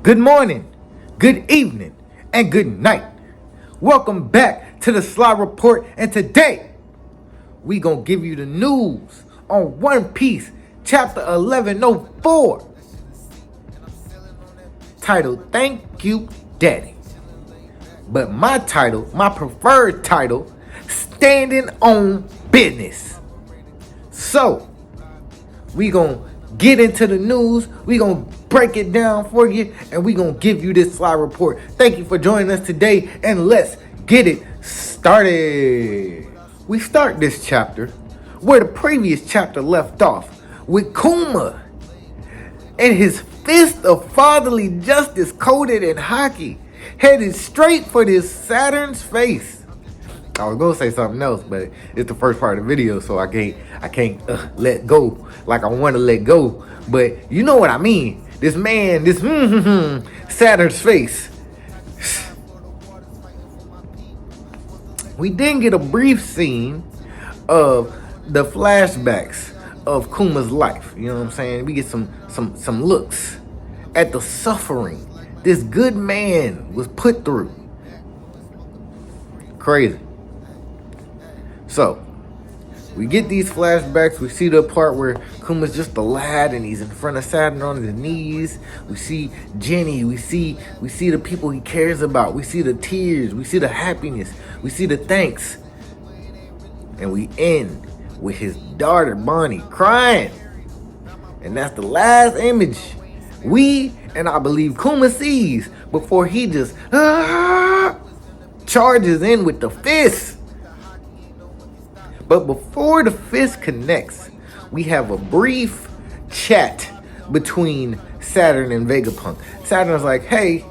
Good morning, good evening, and good night. Welcome back to the Sly Report, and today we gonna give you the news on One Piece, chapter 1104, titled "Thank You, Daddy." But my preferred title, "Standing on Business." So we gonna get into the news. We gonna break it down for you, and we gonna give you this Sly Report. Thank you for joining us today, and let's get it started. We start this chapter where the previous chapter left off, with Kuma and his fist of fatherly justice coated in hockey, headed straight for this Saturn's face. I was gonna say something else, but it's the first part of the video, so I can't let go like I want to let go. But you know what I mean. This man, this Saturn's face. We then get a brief scene of the flashbacks of Kuma's life. You know what I'm saying? We get some looks at the suffering this good man was put through. Crazy. So, we get these flashbacks. We see the part where Kuma's just a lad and he's in front of Saturn on his knees. We see Jenny. We see the people he cares about. We see the tears. We see the happiness. We see the thanks. And we end with his daughter, Bonnie, crying. And that's the last image and I believe Kuma sees before he just charges in with the fist. But before the fist connects, we have a brief chat between Saturn and Vegapunk. Saturn's like, hey,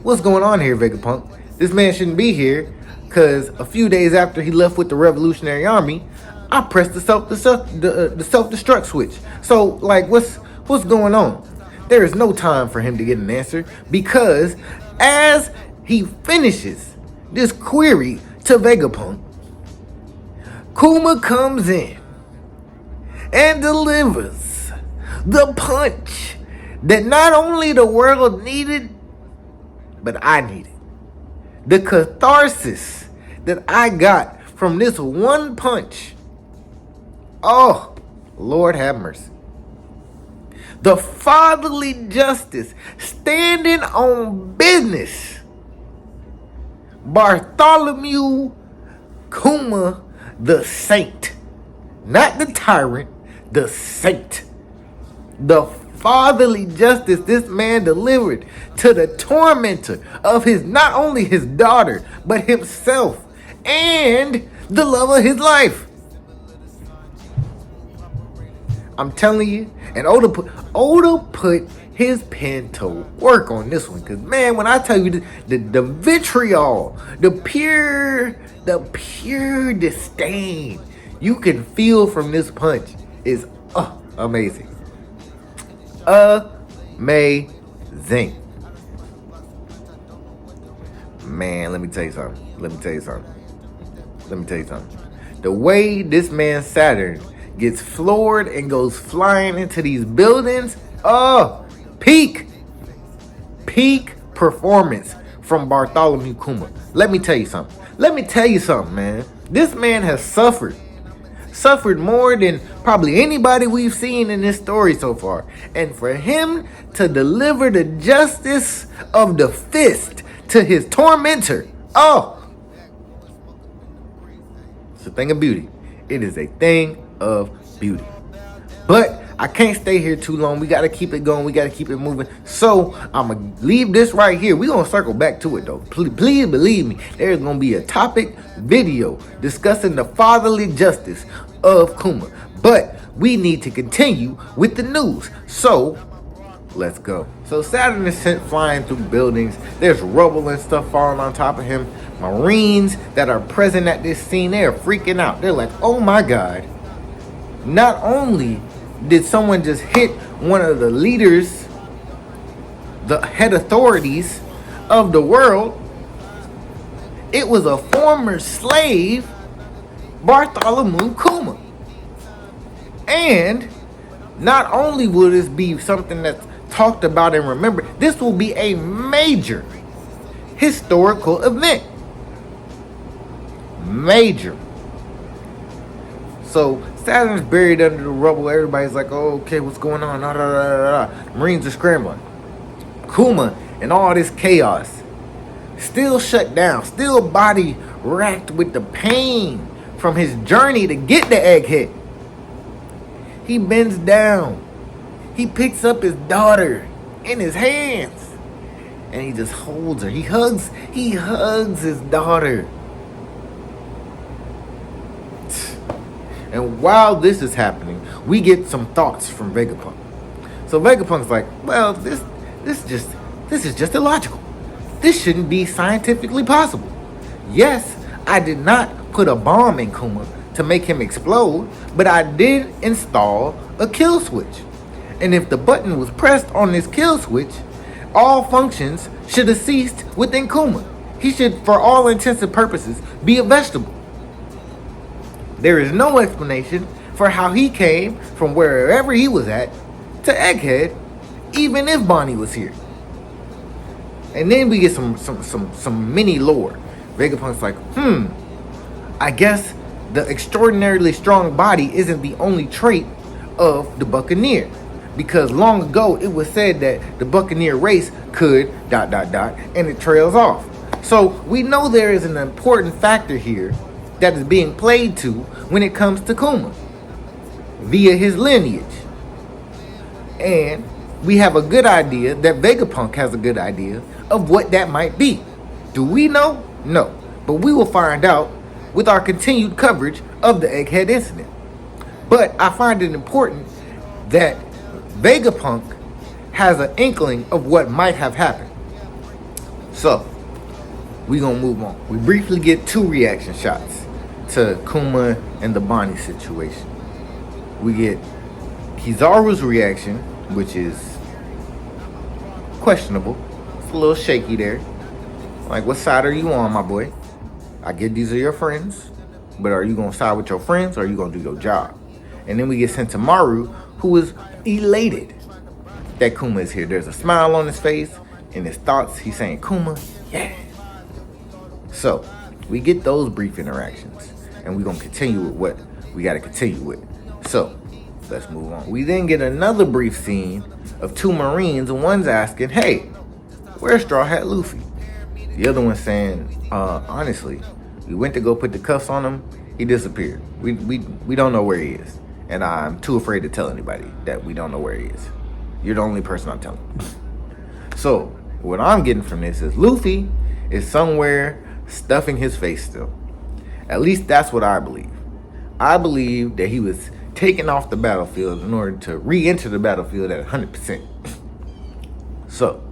what's going on here, Vegapunk? This man shouldn't be here, because a few days after he left with the Revolutionary Army, I pressed the self-destruct switch. So, like, what's going on? There is no time for him to get an answer, because as he finishes this query to Vegapunk, Kuma comes in and delivers the punch that not only the world needed, but I needed. The catharsis that I got from this one punch. Oh, Lord have mercy. The fatherly justice, standing on business. Bartholomew Kuma the Saint. Not the tyrant, the saint. The fatherly justice this man delivered to the tormentor of not only his daughter, but himself and the love of his life. I'm telling you, and Oda put his pen to work on this one, because man, when I tell you the vitriol, the pure disdain you can feel from this punch is amazing. Amazing. Man, let me tell you something. The way this man Saturn gets floored and goes flying into these buildings, peak performance from Bartholomew Kuma. Let me tell you something, man. This man has suffered more than probably anybody we've seen in this story so far. And for him to deliver the justice of the fist to his tormentor, it's a thing of beauty. It is a thing of beauty. But I can't stay here too long. We got to keep it going. We got to keep it moving. So I'm going to leave this right here. We're going to circle back to it, though. Please believe me. There's going to be a topic video discussing the fatherly justice of Kuma. But we need to continue with the news. So let's go. So Saturn is sent flying through buildings. There's rubble and stuff falling on top of him. Marines that are present at this scene, they're freaking out. They're like, oh my God. Not only did someone just hit one of the leaders, the head authorities of the world, it was a former slave, Bartholomew Kuma. And not only will this be something that's talked about and remembered. This will be a major historical event. Major. So Saturn's buried under the rubble. Everybody's like, oh, okay, what's going on? Marines are scrambling. Kuma and all this chaos. Still shut down. Still body racked with the pain from his journey to get the egghead. He bends down. He picks up his daughter in his hands. And he just holds her. He hugs his daughter. And while this is happening, we get some thoughts from Vegapunk. So Vegapunk's like, well, this is just illogical. This shouldn't be scientifically possible. Yes, I did not put a bomb in Kuma to make him explode, but I did install a kill switch. And if the button was pressed on this kill switch, all functions should have ceased within Kuma. He should, for all intents and purposes, be a vegetable. There is no explanation for how he came from wherever he was at to Egghead, even if Bonnie was here. And then we get some mini lore. Vegapunk's like, I guess the extraordinarily strong body isn't the only trait of the Buccaneer. Because long ago it was said that the Buccaneer race could ... and it trails off. So we know there is an important factor here that is being played to when it comes to Kuma via his lineage. And we have a good idea that Vegapunk has a good idea of what that might be. Do we know? No. But we will find out with our continued coverage of the Egghead incident. But I find it important that Vegapunk has an inkling of what might have happened. So, we're going to move on. We briefly get 2 reaction shots to Kuma and the Bonnie situation. We get Kizaru's reaction, which is questionable. It's a little shaky there. Like, what side are you on, my boy? I get these are your friends, but are you going to side with your friends or are you going to do your job? And then we get Sentomaru, who is elated that Kuma is here. There's a smile on his face. In his thoughts, he's saying, Kuma, yeah. So, we get those brief interactions. And we're going to continue with what we got to continue with. So, let's move on. We then get another brief scene of 2 Marines. And one's asking, hey, where's Straw Hat Luffy? The other one's saying, honestly, we went to go put the cuffs on him. He disappeared. We don't know where he is. And I'm too afraid to tell anybody that we don't know where he is. You're the only person I'm telling. So, what I'm getting from this is Luffy is somewhere stuffing his face still. At least that's what I believe. I believe that he was taken off the battlefield in order to re-enter the battlefield at 100%. So,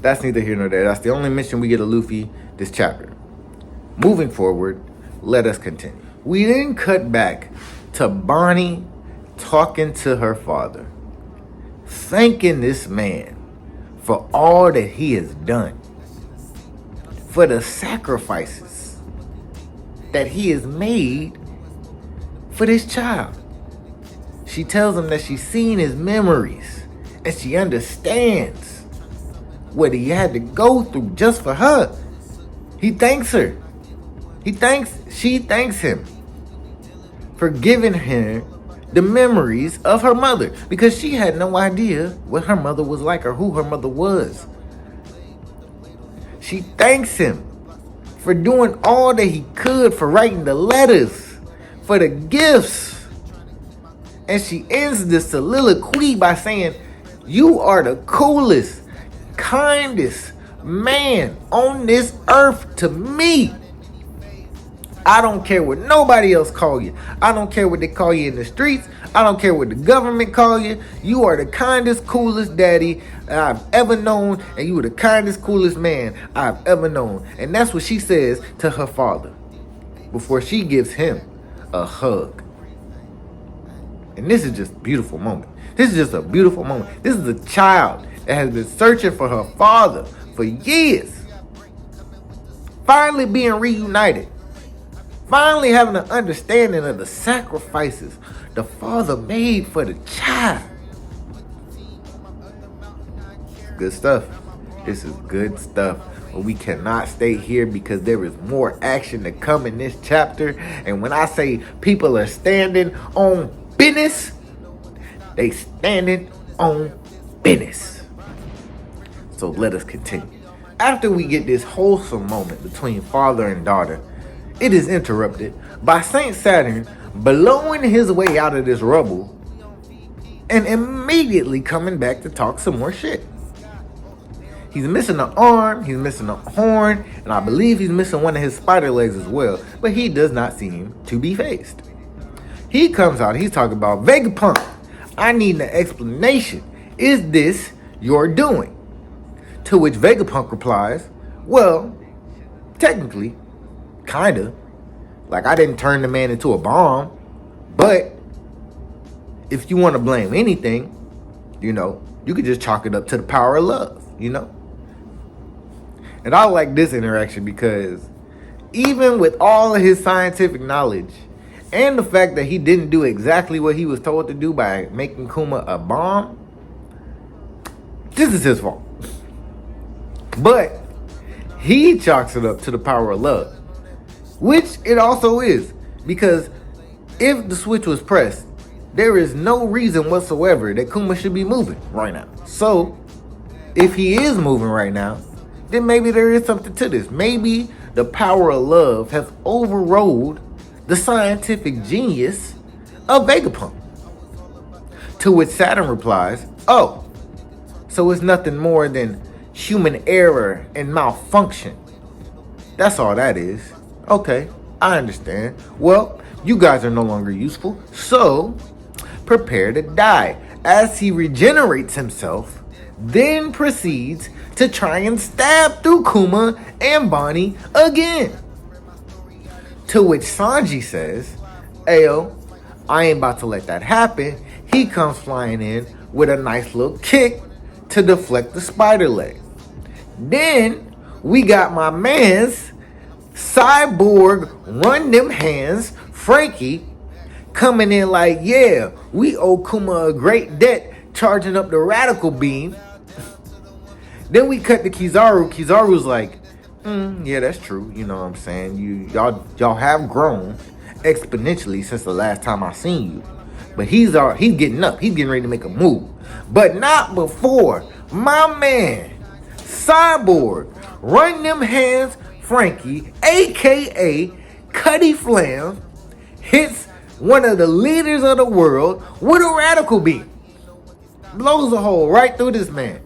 that's neither here nor there. That's the only mention we get of Luffy this chapter. Moving forward, let us continue. We then cut back to Bonnie talking to her father, thanking this man for all that he has done, for the sacrifices that he has made for this child. She tells him that she's seen his memories and she understands what he had to go through just for her. He thanks her. She thanks him for giving her the memories of her mother, because she had no idea what her mother was like or who her mother was. She thanks him for doing all that he could, for writing the letters, for the gifts. And she ends the soliloquy by saying, you are the coolest, kindest man on this earth to me. I don't care what nobody else call you. I don't care what they call you in the streets. I don't care what the government call you. You are the kindest, coolest daddy I've ever known. And you are the kindest, coolest man I've ever known. And that's what she says to her father before she gives him a hug. And this is just a beautiful moment. This is just a beautiful moment. This is a child that has been searching for her father for years. Finally being reunited. Finally having an understanding of the sacrifices the father made for the child. good stuff. This is good stuff. But we cannot stay here because there is more action to come in this chapter. And when I say people are standing on business, they standing on business. So let us continue. After we get this wholesome moment between father and daughter, it is interrupted by Saint Saturn blowing his way out of this rubble and immediately coming back to talk some more shit. He's missing an arm, he's missing a horn, and I believe he's missing one of his spider legs as well, but he does not seem to be phased. He comes out, he's talking about, Vegapunk, I need an explanation. Is this your doing? To which Vegapunk replies, well, technically, kinda. Like, I didn't turn the man into a bomb, but if you want to blame anything, you could just chalk it up to the power of love. And I like this interaction because even with all of his scientific knowledge and the fact that he didn't do exactly what he was told to do by making Kuma a bomb, this is his fault. But he chalks it up to the power of love, which it also is, because if the switch was pressed, there is no reason whatsoever that Kuma should be moving right now. So, if he is moving right now, then maybe there is something to this. Maybe the power of love has overrode the scientific genius of Vegapunk. To which Saturn replies, oh, so it's nothing more than human error and malfunction. That's all that is. Okay, I understand. Well, you guys are no longer useful, so prepare to die. As he regenerates himself, then proceeds to try and stab through Kuma and Bonnie again. To which Sanji says, ayo, I ain't about to let that happen. He comes flying in with a nice little kick to deflect the spider leg. Then we got my man's Cyborg Run Them Hands, Frankie, coming in like, yeah, we owe Kuma a great debt, charging up the radical beam. Then we cut to Kizaru. Kizaru's like, yeah, that's true. You know what I'm saying? Y'all have grown exponentially since the last time I seen you. But he's getting up. He's getting ready to make a move. But not before my man, Cyborg, Run Them Hands, Frankie, a.k.a. Cuddy Flam, hits one of the leaders of the world with a radical beam. Blows a hole right through this man.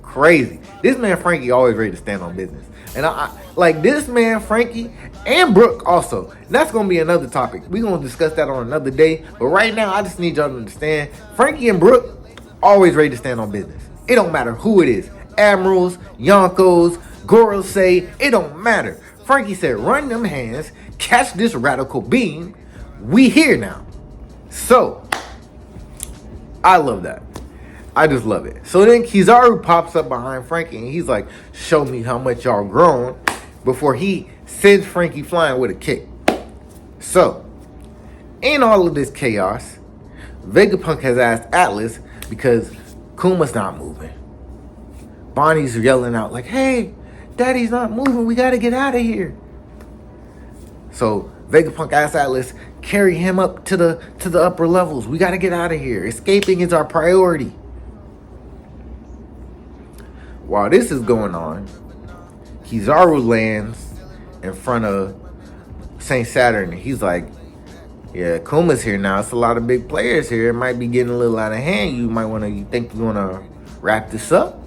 Crazy. This man Frankie always ready to stand on business. And I like this man Frankie and Brook also. That's going to be another topic. We're going to discuss that on another day. But right now, I just need y'all to understand, Frankie and Brook always ready to stand on business. It don't matter who it is. Admirals, Yonkos, Gorosei, it don't matter. Frankie said, run them hands, catch this radical beam. We here now. So, I love that. I just love it. So then Kizaru pops up behind Frankie and he's like, show me how much y'all grown, before he sends Frankie flying with a kick. So, in all of this chaos, Vegapunk has asked Atlas, because Kuma's not moving. Bonnie's yelling out like, hey, Daddy's not moving. We got to get out of here. So Vegapunk asks Atlas, carry him up to the upper levels. We got to get out of here. Escaping is our priority. While this is going on, Kizaru lands in front of Saint Saturn. He's like, yeah, Kuma's here now. It's a lot of big players here. It might be getting a little out of hand. You think you want to wrap this up?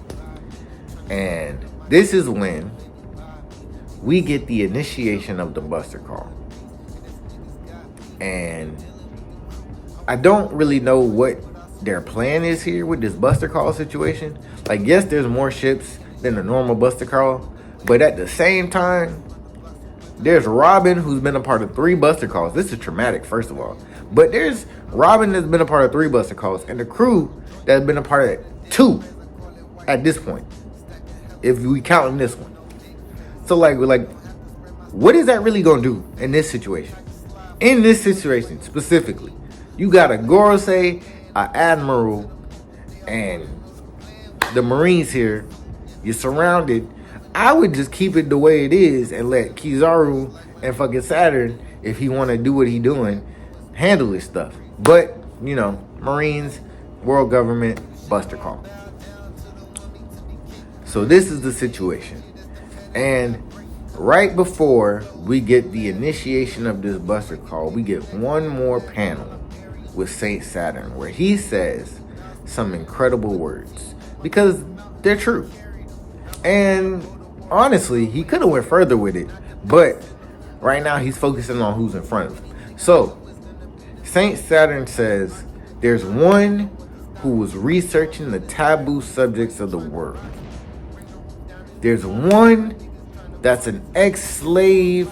And this is when we get the initiation of the Buster Call. And I don't really know what their plan is here with this Buster Call situation. Like, yes, there's more ships than a normal Buster Call, but at the same time, there's Robin, who's been a part of 3 Buster Calls. This is traumatic, first of all. But there's Robin that's been a part of 3 Buster Calls, and the crew that's been a part of 2 at this point, if we count in this one. So, like, what is that really going to do in this situation? In this situation, specifically, you got a Gorosei, an Admiral, and the Marines here, you're surrounded. I would just keep it the way it is and let Kizaru and fucking Saturn, if he want to do what he doing, handle his stuff. But, you know, Marines, world government, buster call. So this is the situation. And right before we get the initiation of this buster call, we get one more panel with Saint Saturn where he says some incredible words because they're true. And honestly, he could have went further with it, but right now he's focusing on who's in front of him. So Saint Saturn says there's one who was researching the taboo subjects of the world. There's one that's an ex-slave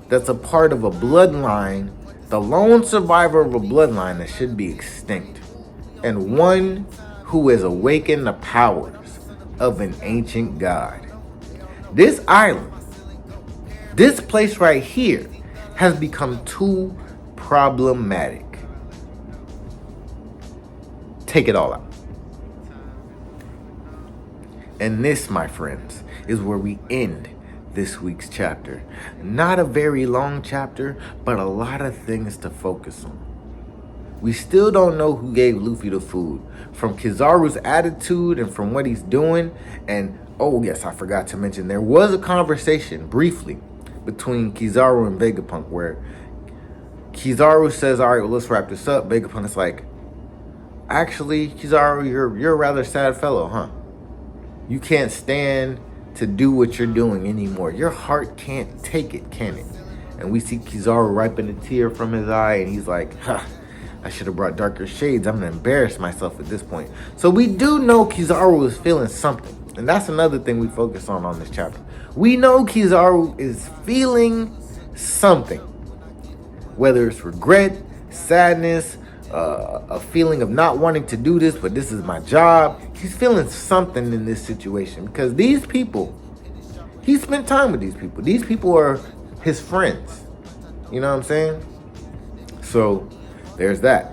that's a part of a bloodline, the lone survivor of a bloodline that should be extinct, and one who has awakened the powers of an ancient god. This island, this place right here, has become too problematic. Take it all out. And this, my friends, is where we end this week's chapter. Not a very long chapter, but a lot of things to focus on. We still don't know who gave Luffy the food. From Kizaru's attitude and from what he's doing. And, oh yes, I forgot to mention, there was a conversation, briefly, between Kizaru and Vegapunk where Kizaru says, all right, well, let's wrap this up. Vegapunk is like, actually, Kizaru, you're a rather sad fellow, huh? You can't stand to do what you're doing anymore. Your heart can't take it, can it? And we see Kizaru wiping a tear from his eye, and he's like, huh, I should have brought darker shades. I'm going to embarrass myself at this point. So we do know Kizaru is feeling something. And that's another thing we focus on this chapter. We know Kizaru is feeling something. Whether it's regret, sadness, a feeling of not wanting to do this, but this is my job. He's feeling something in this situation because these people, he spent time with these people. These people are his friends. You know what I'm saying? So there's that.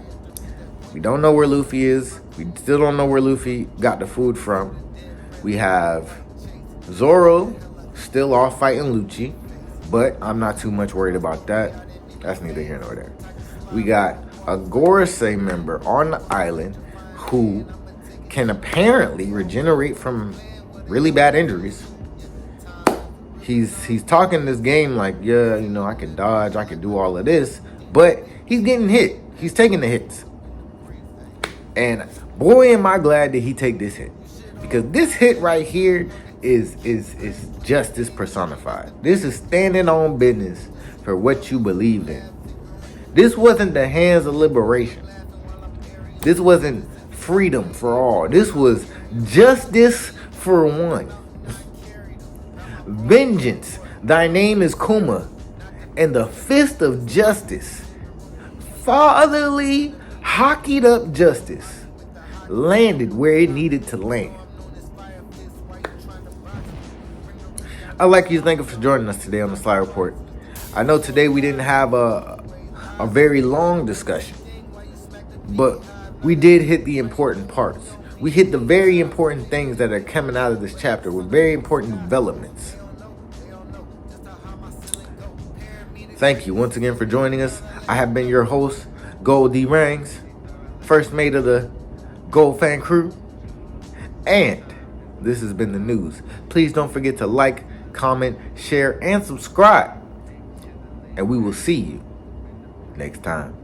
We don't know where Luffy is. We still don't know where Luffy got the food from. We have Zoro still off fighting Lucci, but I'm not too much worried about that. That's neither here nor there. We got a Gorosei member on the island who can apparently regenerate from really bad injuries. He's talking this game like, yeah, you know, I can dodge, I can do all of this, but he's getting hit. He's taking the hits. And boy, am I glad that he take this hit. Because this hit right here is justice personified. This is standing on business for what you believe in. This wasn't the hands of liberation. This wasn't freedom for all. This was justice for one. Vengeance, thy name is Kuma, and the fist of justice, fatherly, hockeyed up justice, landed where it needed to land. I'd like you to thank you for joining us today on the Sly Report. I know today we didn't have a very long discussion, but we did hit the important parts. We hit the very important things that are coming out of this chapter with very important developments. Thank you once again for joining us. I have been your host, Gold D. Rangs, first mate of the Gold Fan Crew, and this has been the news. Please don't forget to like, comment, share, and subscribe, and we will see you next time.